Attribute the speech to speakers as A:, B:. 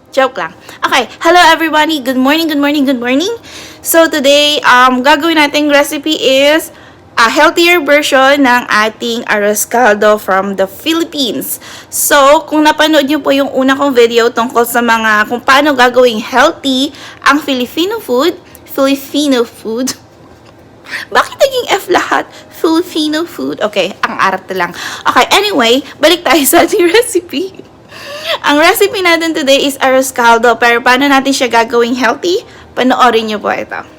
A: Joke lang. Okay, hello everybody. Good morning, good morning, good morning. So today, gagawin nating recipe is a healthier version ng ating Arrozcaldo from the Philippines. So, kung napanood niyo po yung una kong video tungkol sa mga kung paano gagawing healthy ang Filipino food. Bakit naging F lahat? Filipino food. Okay, ang arte lang. Okay, anyway, balik tayo sa ating recipe. Ang recipe natin today is Arrozcaldo. Pero paano natin siya gagawing healthy? Panoorin niyo po ito.